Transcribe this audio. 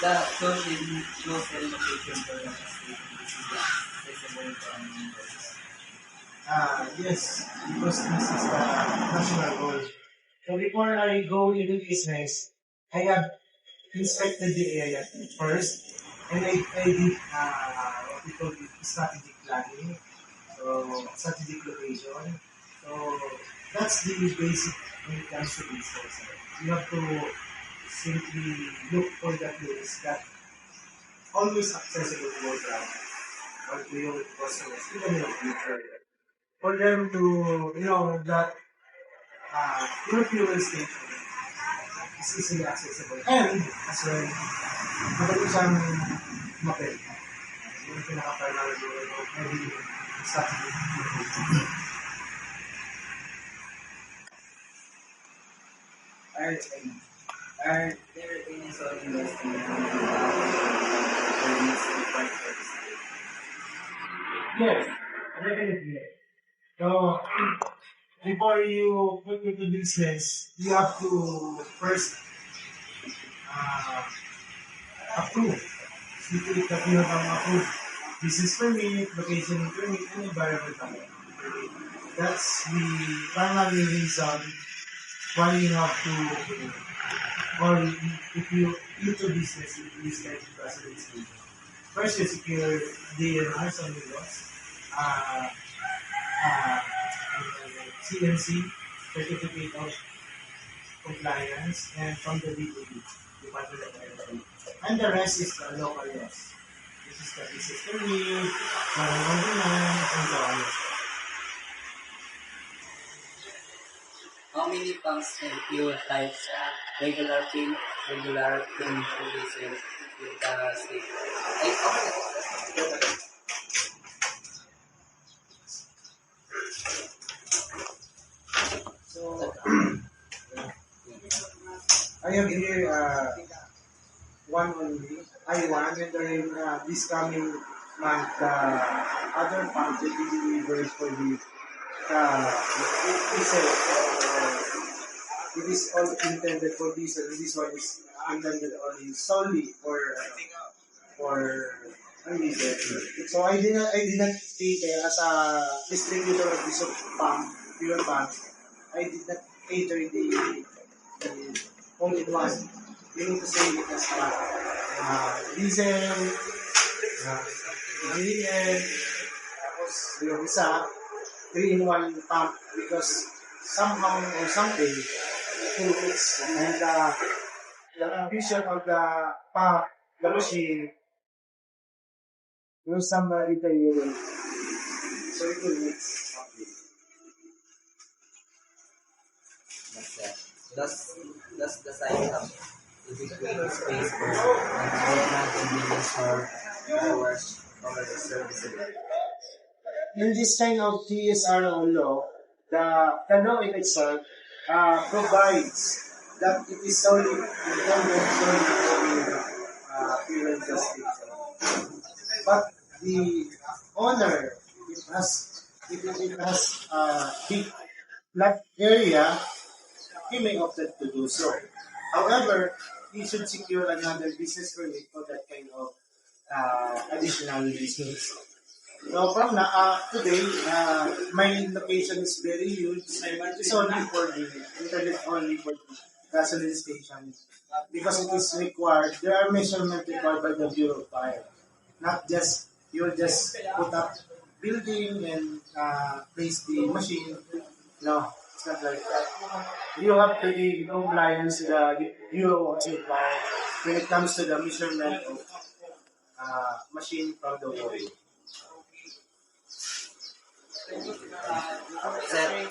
The close-in location for the station is accessible from windows. Yes, because this is the national goal. So before I go into business, I have inspected the area first, and I did what we call strategic planning, so strategic location. So that's the basic when it comes to business. You have to simply look for the place that always accessible to your client or to your customers, even in the future. For them to that your fuel station is easily accessible and as well madali siyang mapenta. Yung pinaka-primary goal of every strategy. Are, are there any sort of investment or needs required for this? Yes, definitely. So before you put into business, you have to first uh, approve. Simply that you have approved business permit, location permit, and environmental permit. That's the primary reason why you have to, or if you into business, if you start to presidency. First, you secure DNRs on the laws, uh, uh, CNC, Certificate of Compliance, and from the DPD, Department of Energy. And the rest is local laws. This is the business permit, foreign ordinance, and so on. How many pumps and fuel types, regular pin diesel with the state? So, I have here one only, I1, and then this coming month, other funds will be delivered for the diesel. It is all intended for diesel. This one is intended only solely for diesel. So I did not stay there as a distributor of this pump, fuel pump. I did not cater the all-in-one. You need to say it as diesel, ingredient, tapos yung isa, 3-in-1 pump because somehow or something, it is and the vision of the pump, the machine, will somebody tell so it will mix. Does the site have adequate space for management convenience for borrowers or the services? In this kind of TSRO law, the law in itself provides that it is solely intended solely for fuel justice. But the owner, if it has big flat area, he may opt to do so. However, he should secure another business permit for that kind of additional business. So from today, my location is very huge. It's only for the internet only for the gasoline station because it is required. There are measurements required by the Bureau of Fire. Not just you just put up building and place the machine. No, it's not like that. You have to be compliant to the Bureau of Fire when it comes to the measurement of machine from the wall. Sir,